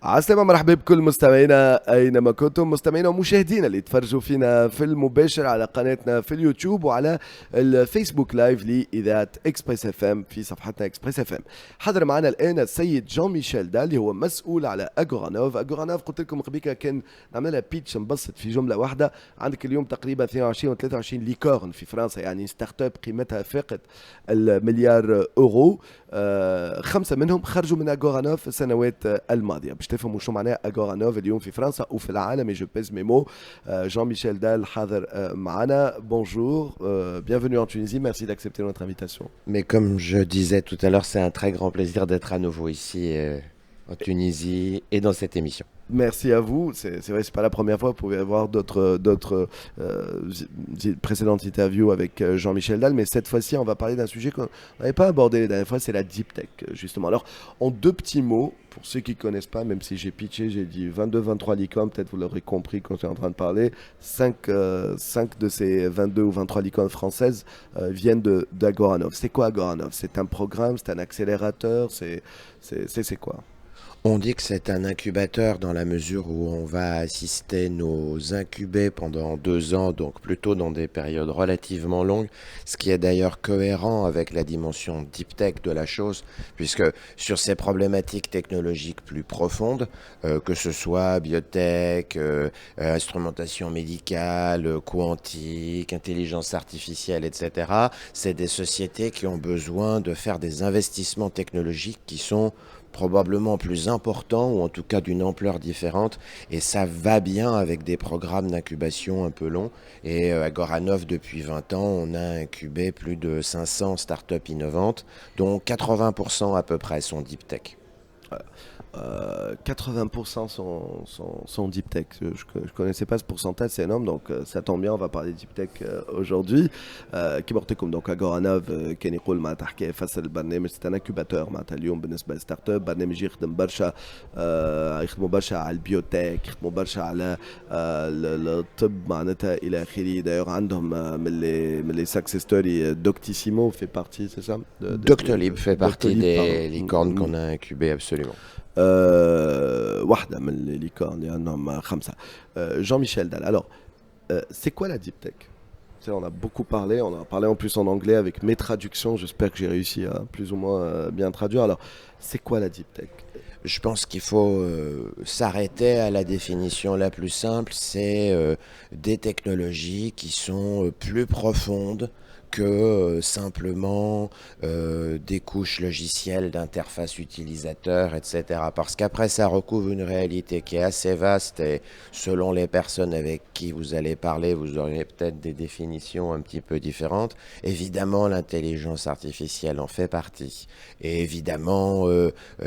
عسلامة، مرحبا بكل مستمعينا أينما كنتم، مستمعينا ومشاهدينا اللي تفرجوا فينا في المباشر على قناتنا في اليوتيوب وعلى الفيسبوك لايف لإذاعة إكسبريس اف ام في صفحتنا إكسبريس اف ام. حضر معنا الآن السيد جون ميشيل دا اللي هو مسؤول على أجورانوف. أجورانوف قلت لكم قبيكة كان نعملها بيتش مبسط في جملة واحدة. عندك اليوم تقريبا 22 و 23 ليكورن في فرنسا، يعني ستارت اب قيمتها فاقت المليار أورو. خمسة منهم خرجوا من أجورانوف السنوات الماضية. باش تفهموا شو معناه أجورانوف اليوم في فرنسا وفي العالم. جو بيز مي مو. جون ميشيل دال حاضر معنا. بونجور، bienvenue en Tunisie, merci d'accepter notre invitation. Mais comme je disais tout à l'heure, c'est un très grand plaisir d'être à nouveau ici en Tunisie et dans cette émission. Merci à vous. C'est vrai, c'est pas la première fois. Vous pouvez avoir d'autres précédentes interviews avec Jean-Michel Dalle, mais cette fois-ci, on va parler d'un sujet qu'on n'avait pas abordé la dernière fois, c'est la deep tech, justement. Alors, en deux petits mots, pour ceux qui ne connaissent pas, même si j'ai pitché, j'ai dit 22-23 licornes, peut-être vous l'aurez compris quand j'étais en train de parler, 5 de ces 22 ou 23 licornes françaises viennent d'Agoranov. C'est quoi Agoranov? C'est un programme, c'est un accélérateur, c'est quoi? On dit que c'est un incubateur dans la mesure où on va assister nos incubés pendant 2 ans, donc plutôt dans des périodes relativement longues, ce qui est d'ailleurs cohérent avec la dimension deep tech de la chose, puisque sur ces problématiques technologiques plus profondes, que ce soit biotech, instrumentation médicale, quantique, intelligence artificielle, etc., c'est des sociétés qui ont besoin de faire des investissements technologiques qui sont probablement plus important ou en tout cas d'une ampleur différente, et ça va bien avec des programmes d'incubation un peu longs. Et à Goranov, depuis 20 ans, on a incubé plus de 500 startups innovantes, dont 80% à peu près sont deep tech. 80% sont deep tech. Je ne connaissais pas ce pourcentage, c'est énorme, donc ça tombe bien, on va parler deep tech aujourd'hui. كيما قلت لكم دونك اغورانوف كان يقول معناتها حكايه يفسر البرنامج سي ان انكوباتور معناتها اليوم بالنسبه للستارت اب برنامج يخدم برشا. يخدموا برشا على البيوتك، يخدموا برشا على الطب معناتها الى اخره. دايوغ عندهم من لي ساكسيس ستوري دوكتيسيمو في بارتي سي سا Doctolib fait partie des licornes qu'on a incubées, absolument. واحدة من الليكورن اللي عندهم خمسة. Jean-Michel Dalle. Alors, c'est quoi la deep tech? On a beaucoup parlé, on a parlé en plus en anglais avec mes traductions. J'espère que j'ai réussi à plus ou moins bien traduire. Alors, c'est quoi la deep tech? Je pense qu'il faut s'arrêter à la définition la plus simple, c'est des technologies qui sont plus profondes que simplement des couches logicielles d'interface utilisateur, etc. Parce qu'après, ça recouvre une réalité qui est assez vaste, et selon les personnes avec qui vous allez parler, vous aurez peut-être des définitions un petit peu différentes. Évidemment, l'intelligence artificielle en fait partie. Et évidemment,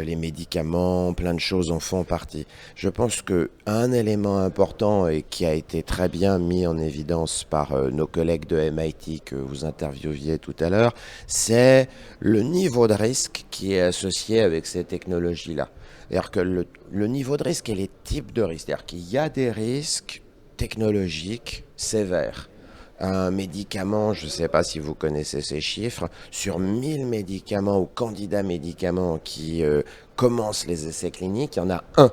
les médicaments, plein de choses en font partie. Je pense qu'un élément important et qui a été très bien mis en évidence par nos collègues de MIT que vous interviewiez tout à l'heure, c'est le niveau de risque qui est associé avec ces technologies-là. C'est-à-dire que le niveau de risque et les types de risques, c'est-à-dire qu'il y a des risques technologiques sévères. Un médicament, je ne sais pas si vous connaissez ces chiffres, sur 1000 médicaments ou candidats médicaments qui commencent les essais cliniques, il y en a un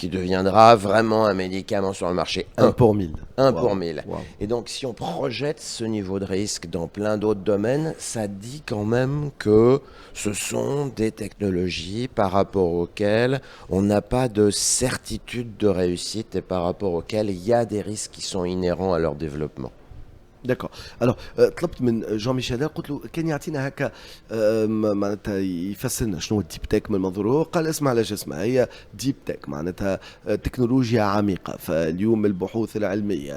qui deviendra vraiment un médicament sur le marché. Un pour 1000. Un Wow. pour 1000. Wow. Et donc, si on projette ce niveau de risque dans plein d'autres domaines, ça dit quand même que ce sont des technologies par rapport auxquelles on n'a pas de certitude de réussite et par rapport auxquelles il y a des risques qui sont inhérents à leur développement. داكور. الوغ طلبت من جون ميشيل دال، قلت له كان يعطينا هكا معناتها يفسرنا شنو الديب تك من منظوره. قال اسمع علاش اسمها هي ديب تك، معناتها تكنولوجيا عميقه. فاليوم البحوث العلميه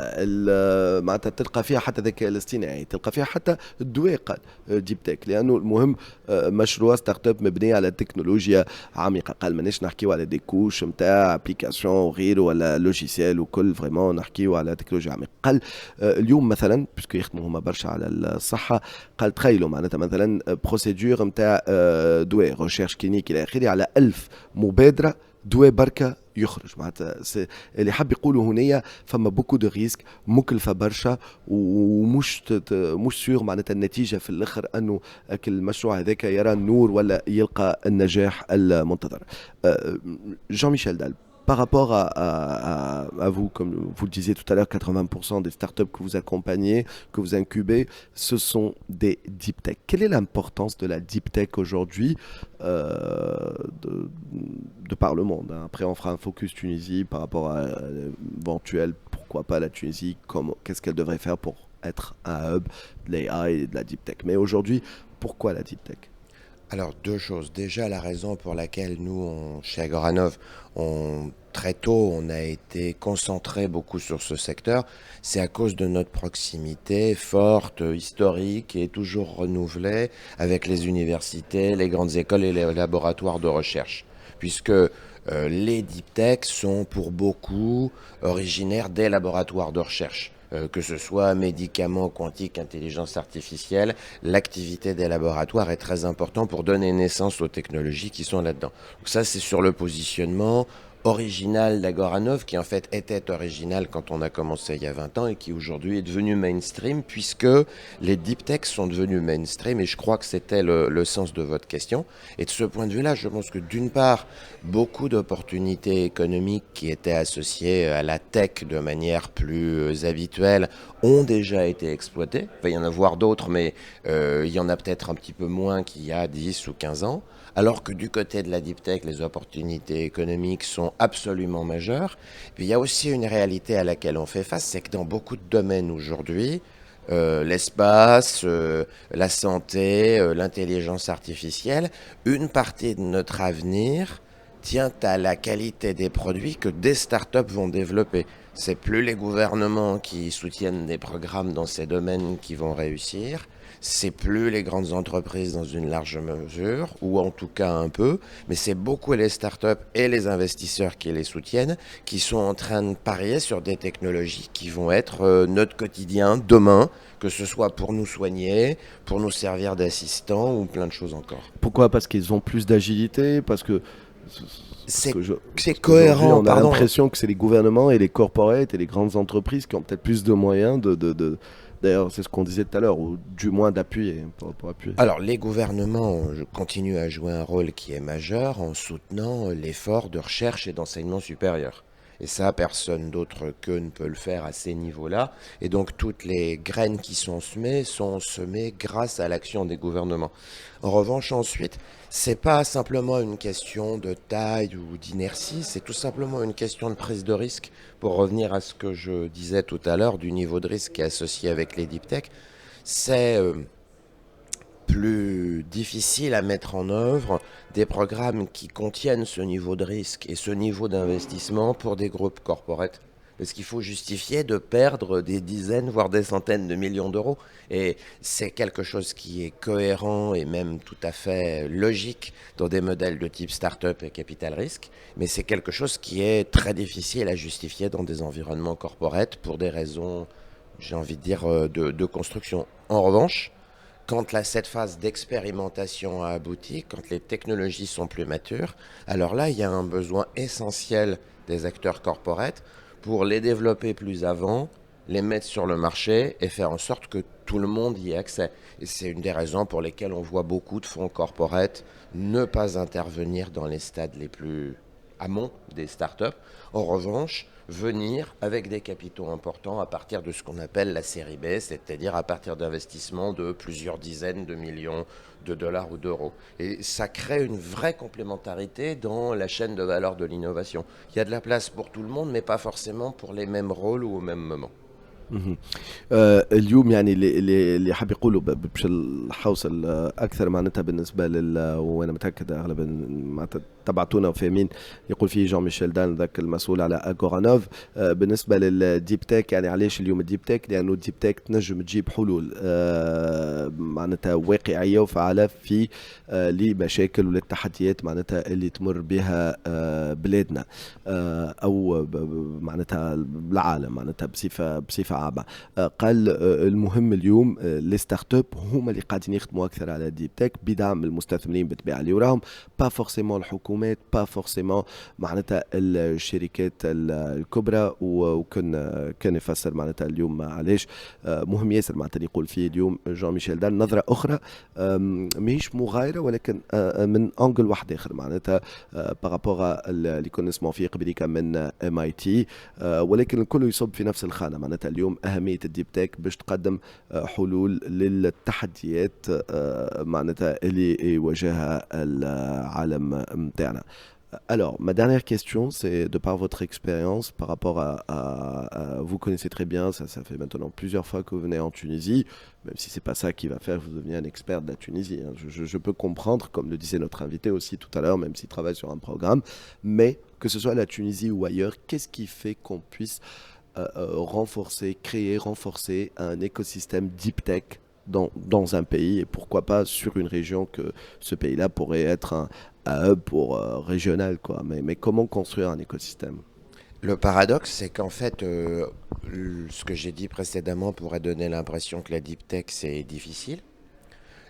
معناتها تلقى فيها حتى الذكاء الاصطناعي، تلقى فيها حتى الدواء. قال ديب تك لانه المهم مشروع ستارت اب مبني على تكنولوجيا عميقه. قال ماناش نحكيو على دي كوش نتاع ابليكاسيون وغيره ولا لوجيسيال وكل، فريمون نحكيو على تكنولوجيا عميقه. قال اليوم مثلا باسكو يخدموا هما برشا على الصحه، قال تخيلوا معناتها مثلا بروسيدور نتاع دواء ريشيرش كلينيك الى اخره على 1000 مبادره دواء بركة يخرج معناتها اللي حاب يقولوا هنايا فما بوكو دو ريسك مكلفة برشا ومش مش سيغ معناتها النتيجة في الآخر أنه المشروع هذاك يرى النور ولا يلقى النجاح المنتظر. جان ميشيل دال par rapport à vous, comme vous le disiez tout à l'heure, 80% des startups que vous accompagnez, que vous incubez, ce sont des deep tech. Quelle est l'importance de la deep tech aujourd'hui de par le monde, hein? Après, on fera un focus Tunisie par rapport à l'éventuel, pourquoi pas la Tunisie, qu'est-ce qu'elle devrait faire pour être un hub de l'AI et de la deep tech. Mais aujourd'hui, pourquoi la deep tech? Alors, deux choses. Déjà, la raison pour laquelle nous, chez Agoranov, très tôt, on a été concentré beaucoup sur ce secteur, c'est à cause de notre proximité forte, historique et toujours renouvelée avec les universités, les grandes écoles et les laboratoires de recherche. Puisque les deep tech sont pour beaucoup originaires des laboratoires de recherche. Que ce soit médicaments quantiques, intelligence artificielle, l'activité des laboratoires est très importante pour donner naissance aux technologies qui sont là-dedans. Donc ça, c'est sur le positionnement original d'Agoranov, qui en fait était original quand on a commencé il y a 20 ans et qui aujourd'hui est devenu mainstream, puisque les deep tech sont devenus mainstream, et je crois que c'était le sens de votre question. Et de ce point de vue-là, je pense que d'une part, beaucoup d'opportunités économiques qui étaient associées à la tech de manière plus habituelle ont déjà été exploitées. Il va y en avoir d'autres, mais il y en a peut-être un petit peu moins qu'il y a 10 ou 15 ans. Alors que du côté de la deep tech, les opportunités économiques sont absolument majeures. Puis il y a aussi une réalité à laquelle on fait face, c'est que dans beaucoup de domaines aujourd'hui, l'espace, la santé, l'intelligence artificielle, une partie de notre avenir tient à la qualité des produits que des startups vont développer. C'est plus les gouvernements qui soutiennent des programmes dans ces domaines qui vont réussir. C'est plus les grandes entreprises dans une large mesure, ou en tout cas un peu, mais c'est beaucoup les startups et les investisseurs qui les soutiennent, qui sont en train de parier sur des technologies qui vont être notre quotidien demain, que ce soit pour nous soigner, pour nous servir d'assistants ou plein de choses encore. Pourquoi? Parce qu'ils ont plus d'agilité, parce que C'est parce cohérent, on a pardon. l'impression que c'est les gouvernements et les corporates et les grandes entreprises qui ont peut-être plus de moyens d'ailleurs, c'est ce qu'on disait tout à l'heure, ou du moins d'appuyer, pour appuyer. Alors, les gouvernements continuent à jouer un rôle qui est majeur en soutenant l'effort de recherche et d'enseignement supérieur. Et ça, personne d'autre qu'eux ne peut le faire à ces niveaux-là. Et donc, toutes les graines qui sont semées grâce à l'action des gouvernements. En revanche, ensuite, c'est pas simplement une question de taille ou d'inertie, c'est tout simplement une question de prise de risque. Pour revenir à ce que je disais tout à l'heure du niveau de risque qui est associé avec les deep tech, c'est plus difficile à mettre en œuvre des programmes qui contiennent ce niveau de risque et ce niveau d'investissement pour des groupes corporates. Parce qu'il faut justifier de perdre des dizaines, voire des centaines de millions d'euros. Et c'est quelque chose qui est cohérent et même tout à fait logique dans des modèles de type start-up et capital risque. Mais c'est quelque chose qui est très difficile à justifier dans des environnements corporates pour des raisons, j'ai envie de dire, de construction. En revanche, quand cette phase d'expérimentation a abouti, quand les technologies sont plus matures, alors là, il y a un besoin essentiel des acteurs corporates pour les développer plus avant, les mettre sur le marché et faire en sorte que tout le monde y ait accès. Et c'est une des raisons pour lesquelles on voit beaucoup de fonds corporates ne pas intervenir dans les stades les plus amont des startups. En revanche, venir avec des capitaux importants à partir de ce qu'on appelle la série B, c'est-à-dire à partir d'investissements de plusieurs dizaines de millions de dollars ou d'euros. Et ça crée une vraie complémentarité dans la chaîne de valeur de l'innovation. Il y a de la place pour tout le monde, mais pas forcément pour les mêmes rôles ou au même moment. مهم. اليوم يعني اللي حاب يقولوا باش الحوصل اكثر معناتها بالنسبه وانا متاكد اغلب معناتها تبعتونا وفاهمين يقول فيه جون ميشيل دان ذاك المسؤول على اغورانوف. بالنسبه للديب تك، يعني علاش اليوم الديب تك؟ لانه الديب تك تنجم تجيب حلول معناتها واقعيه وفعاله في لمشاكل وللتحديات معناتها اللي تمر بها بلادنا او معناتها العالم معناتها بصفه عامة. قال المهم اليوم لي ستارت اب هما اللي قاعدين يخدموا اكثر على ديب تك بدعم المستثمرين بالطبيعه اللي وراهم، با فورسيمون الحكومه الحكومات با فورسيمون معناتها الشركات الكبرى كان يفسر معناتها اليوم علاش مهم ياسر معناتها اللي يقول فيه اليوم جون ميشيل دان نظرة أخرى ماهيش مغايرة ولكن من أنجل واحد آخر معناتها بارابور اللي كنا نسمعوا فيه قبليك من MIT ولكن الكل يصب في نفس الخانة معناتها اليوم أهمية الديب تك باش تقدم حلول للتحديات معناتها اللي يواجهها العالم متاعنا. Alors, ma dernière question, c'est de par votre expérience par rapport vous connaissez très bien, ça fait maintenant plusieurs fois que vous venez en Tunisie, même si c'est pas ça qui va faire que vous deveniez un expert de la Tunisie. Hein. Je peux comprendre, comme le disait notre invité aussi tout à l'heure, même s'il travaille sur un programme, mais que ce soit la Tunisie ou ailleurs, qu'est-ce qui fait qu'on puisse renforcer un écosystème deep tech dans un pays et pourquoi pas sur une région que ce pays-là pourrait être un hub pour régional quoi. Mais comment construire un écosystème? Le paradoxe, c'est qu'en fait, ce que j'ai dit précédemment pourrait donner l'impression que la deep tech, c'est difficile.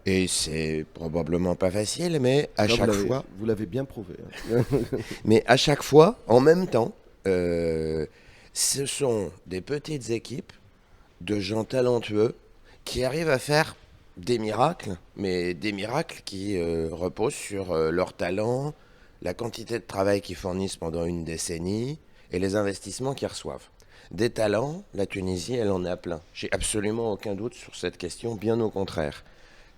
Et c'est probablement pas facile, mais à Non, chaque fois... Vous l'avez bien prouvé. Hein. Mais à chaque fois, en même temps, ce sont des petites équipes de gens talentueux qui arrivent à faire des miracles, mais des miracles qui reposent sur leur talent, la quantité de travail qu'ils fournissent pendant une décennie et les investissements qu'ils reçoivent. Des talents, la Tunisie, elle en a plein. J'ai absolument aucun doute sur cette question, bien au contraire.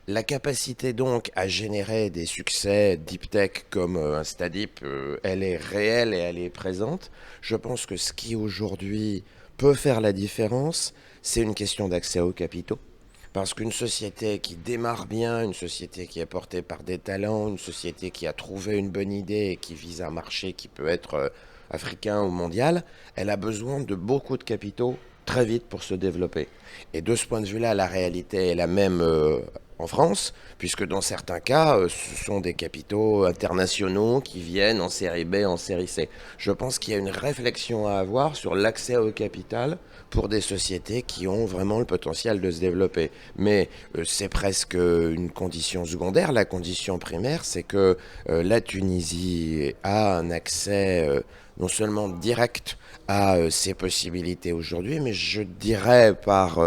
La capacité donc à générer des succès deep tech comme InstaDeep, elle est réelle et elle est présente. Je pense que ce qui aujourd'hui peut faire la différence, c'est une question d'accès aux capitaux. Parce qu'une société qui démarre bien, une société qui est portée par des talents, une société qui a trouvé une bonne idée et qui vise un marché qui peut être africain ou mondial, elle a besoin de beaucoup de capitaux très vite pour se développer. Et de ce point de vue-là, la réalité est la même en France, puisque dans certains cas, ce sont des capitaux internationaux qui viennent en série B, en série C. Je pense qu'il y a une réflexion à avoir sur l'accès au capital pour des sociétés qui ont vraiment le potentiel de se développer. Mais c'est presque une condition secondaire. La condition primaire, c'est que la Tunisie a un accès non seulement direct à ces possibilités aujourd'hui, mais je dirais par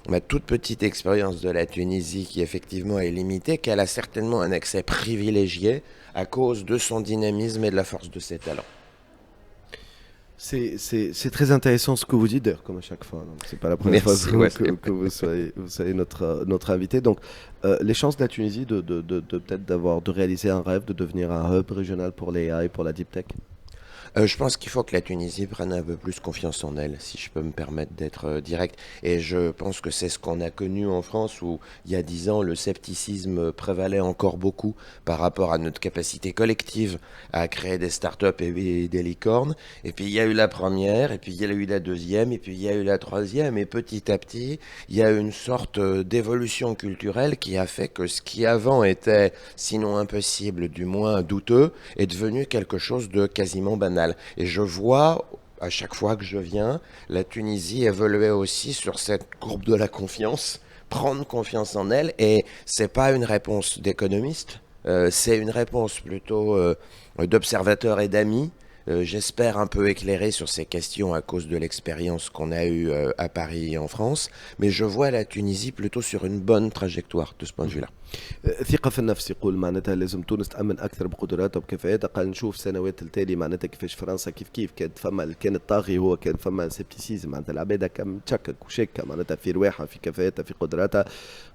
ma toute petite expérience de la Tunisie qui effectivement est limitée, qu'elle a certainement un accès privilégié à cause de son dynamisme et de la force de ses talents. C'est très intéressant ce que vous dites, d'ailleurs, comme à chaque fois. C'est pas la première Merci, fois ouais. que vous soyez notre invité. Donc, les chances de la Tunisie de peut-être de réaliser un rêve, de devenir un hub régional pour l'AI, pour la deep tech. Je pense qu'il faut que la Tunisie prenne un peu plus confiance en elle, si je peux me permettre d'être direct. Et je pense que c'est ce qu'on a connu en France où, il y a 10 ans, le scepticisme prévalait encore beaucoup par rapport à notre capacité collective à créer des startups et des licornes. Et puis il y a eu la première, et puis il y a eu la deuxième, et puis il y a eu la troisième. Et petit à petit, il y a eu une sorte d'évolution culturelle qui a fait que ce qui avant était, sinon impossible, du moins douteux, est devenu quelque chose de quasiment banal. Et je vois, à chaque fois que je viens, la Tunisie évoluer aussi sur cette courbe de la confiance, prendre confiance en elle. Et c'est pas une réponse d'économiste, c'est une réponse plutôt d'observateur et d'amis. J'espère un peu éclairé sur ces questions à cause de l'expérience qu'on a eue à Paris et en France. Mais je vois la Tunisie plutôt sur une bonne trajectoire de ce point de vue-là. ثقة في النفس يقول معناتها لازم تونس تأمن أكثر بقدراتها وبكفاءاتها. قال نشوف سنوات التالي معناتها كيفاش فرنسا كيف كان الطاغي هو كان فما سيبتيسيزم معناتها العباد كم تشكك وشاكة معناتها في رواحها في كفاءاتها في قدراتها.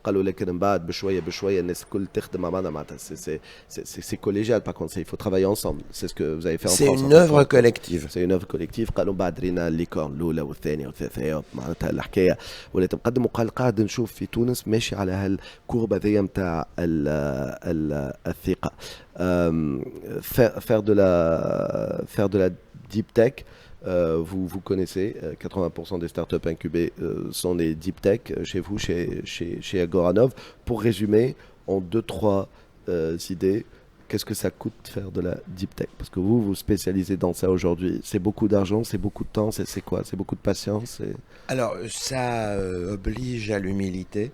قالوا لكن من بعد بشوية الناس الكل تخدم مع بعضها معناتها سي collégial par contre il faut travailler ensemble. C'est ce que vous avez fait en France. C'est une œuvre collective. C'est une œuvre collective. قالوا بعد رينا الليكورن الأولى والثانية والثالثة معناتها الحكاية ولات مقدم وقال قاعد نشوف في تونس ماشي على هالكوربة ذي متاع الثقة. Faire de la deep tech, vous connaissez, 80% des startups incubées sont des deep tech chez vous, chez Agoranov. Pour résumer, en 2-3 idées, qu'est-ce que ça coûte de faire de la deep tech? Parce que vous spécialisez dans ça aujourd'hui. C'est beaucoup d'argent, c'est beaucoup de temps, c'est quoi? C'est beaucoup de patience Alors, ça oblige à l'humilité.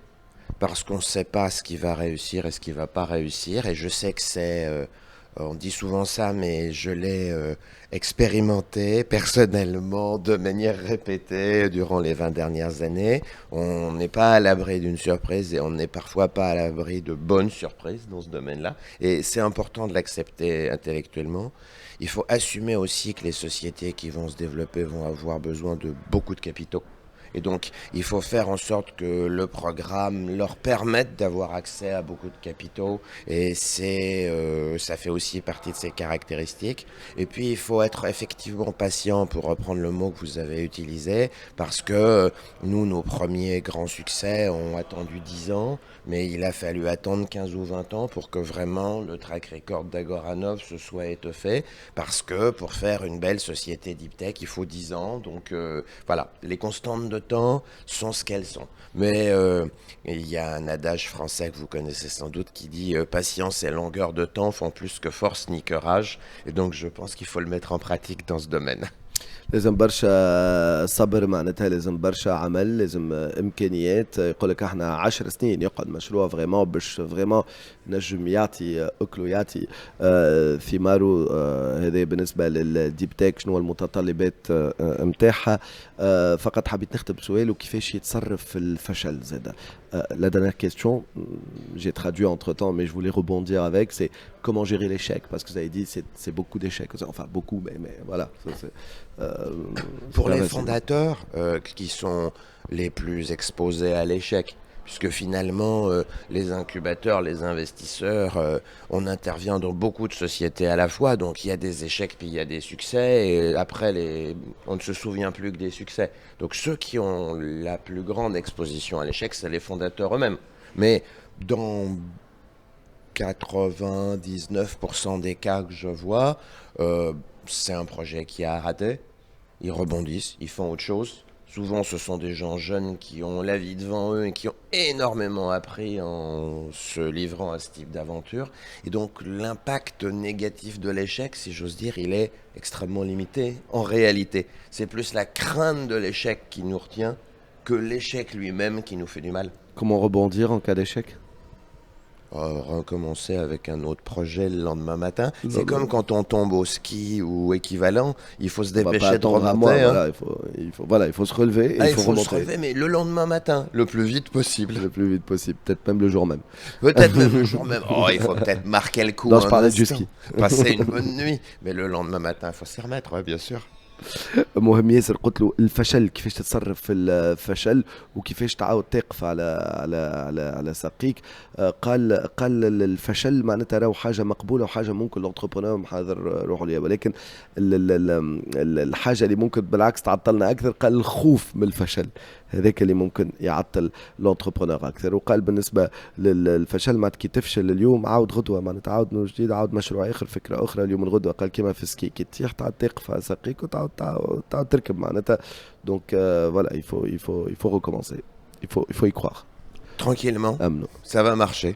Parce qu'on ne sait pas ce qui va réussir et ce qui ne va pas réussir. Et je sais que c'est On dit souvent ça, mais je l'ai expérimenté personnellement de manière répétée durant les 20 dernières années. On n'est pas à l'abri d'une surprise et on n'est parfois pas à l'abri de bonnes surprises dans ce domaine-là. Et c'est important de l'accepter intellectuellement. Il faut assumer aussi que les sociétés qui vont se développer vont avoir besoin de beaucoup de capitaux. Et donc, il faut faire en sorte que le programme leur permette d'avoir accès à beaucoup de capitaux. Et ça fait aussi partie de ses caractéristiques. Et puis, il faut être effectivement patient, pour reprendre le mot que vous avez utilisé, parce que nous, nos premiers grands succès ont attendu 10 ans, mais il a fallu attendre 15 ou 20 ans pour que vraiment le track record d'Agoranov se soit étoffé, parce que pour faire une belle société deep tech, il faut 10 ans. Donc voilà, les constantes de temps sont ce qu'elles sont. Mais il y a un adage français que vous connaissez sans doute qui dit patience et longueur de temps font plus que force ni que rage. Et donc je pense qu'il faut le mettre en pratique dans ce domaine. لازم برشا صبر، معناتها لازم برشا عمل، لازم امكانيات. يقول لك احنا 10 سنين يقعد مشروع فريمون باش فريمون نجم يعطي اكلو يعطي ثماره. هذا بالنسبه للديب تيك. شنو المتطلبات نتاعها؟ فقط حبيت نختم بسؤال، وكيفاش يتصرف في الفشل زاده. La dernière question, j'ai traduit entre temps, mais je voulais rebondir avec, c'est comment gérer l'échec, parce que vous avez dit c'est beaucoup d'échecs, enfin beaucoup, mais voilà. Euh, Pour les facile. fondateurs qui sont les plus exposés à l'échec, puisque finalement, les incubateurs, les investisseurs, on intervient dans beaucoup de sociétés à la fois, donc il y a des échecs puis il y a des succès, et après, on ne se souvient plus que des succès. Donc ceux qui ont la plus grande exposition à l'échec, c'est les fondateurs eux-mêmes. Mais dans 99% des cas que je vois, c'est un projet qui a raté. Ils rebondissent, ils font autre chose. Souvent, ce sont des gens jeunes qui ont la vie devant eux et qui ont énormément appris en se livrant à ce type d'aventure. Et donc, l'impact négatif de l'échec, si j'ose dire, il est extrêmement limité en réalité. C'est plus la crainte de l'échec qui nous retient que l'échec lui-même qui nous fait du mal. Comment rebondir en cas d'échec? Recommencer avec un autre projet le lendemain matin. Le C'est lendemain. comme quand on tombe au ski ou équivalent, il faut se On va pas dépêcher de attendre à moi, remonter. Hein. voilà, voilà, il faut se relever et Ah, il il faut faut se remonter relever, mais le lendemain matin, le plus vite possible. le plus vite possible, peut-être même le jour même. Peut-être même le jour même. Oh, il faut peut-être marquer le coup Non, je un parlais du instant, ski. passer une bonne nuit. Mais le lendemain matin, il faut s'y remettre, ouais, bien sûr. مهم ياسر. قلت له الفشل، كيفاش تتصرف في الفشل وكيفاش تعاود تقف على ساقيك. قال الفشل معناتها راهو حاجه مقبوله وحاجه ممكن الانتربرونور محاضر روحوا ليها، ولكن الحاجه اللي ممكن بالعكس تعطلنا اكثر، قال الخوف من الفشل، هذاك اللي ممكن يعطل الانتربرونور اكثر. وقال بالنسبه للفشل معناتها كي تفشل اليوم عاود غدوه، معناتها عاود من جديد، عاود مشروع اخر، فكره اخرى اليوم الغدوه. قال كيما في السكي، كي تطيح تعاود تقف على ساقيك وتعاود تعاود تركب معناتها. دونك voilà, il faut recommencer, il faut y croire. Tranquillement, امنوا. ça va marcher.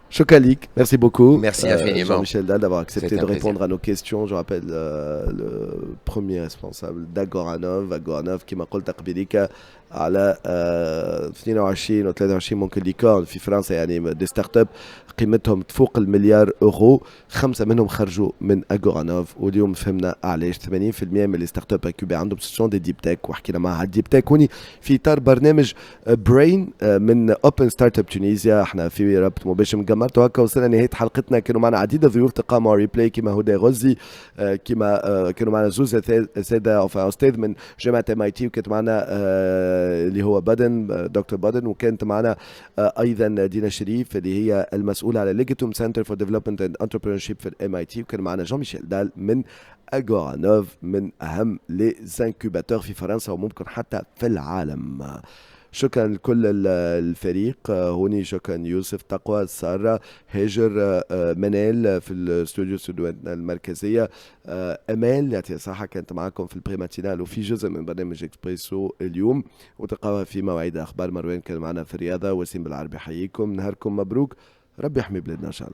شكرا ليك, merci beaucoup. Merci infiniment. Jean-Michel Dalle d'avoir accepté C'est de un plaisir. répondre à nos questions. Je rappelle le premier responsable d'Agoranov كما قلت قبيليك على 22 و 23 ممكن ليكورن في فرنسا، يعني دي ستارت اب قيمتهم تفوق المليار اورو. 5 منهم خرجوا من اغورانوف، واليوم فهمنا علاش 80% من لي ستارت اب انكوبي عندهم سيسيون دي ديب تك. وحكينا معها على الديب تك هوني في اطار برنامج برين من اوبن ستارت اب تونيزيا. احنا في رابط مباشر من جمرته. هكا وصلنا نهايه حلقتنا. كانوا معنا عديد الضيوف تقاموا ريبلاي كما هدى غزي، كما كانوا معنا زوز ساده استاذ من جامعه MIT، وكانت معنا اللي هو بدن دكتور بدن، وكانت معنا ايضا دينا شريف اللي هي المسؤوله على ليجيتوم سنتر فور ديفلوبمنت اند انتربرينورشيب في MIT، وكان معنا جون ميشيل دال من اغورانوف، من اهم لي زانكوباتور في فرنسا وممكن حتى في العالم. شكرا لكل الفريق هوني. شكرا يوسف تقوى، سارة، هاجر، منال في الاستوديو استوديوهاتنا المركزية، أمال يعطيها الصحة كانت معكم في البريماتينال وفي جزء من برنامج إكسبريسو اليوم، وتلقاوها في مواعيد أخبار. مروان كان معنا في الرياضة، وسيم بالعربي حييكم، نهاركم مبروك، ربي يحمي بلادنا إن شاء الله.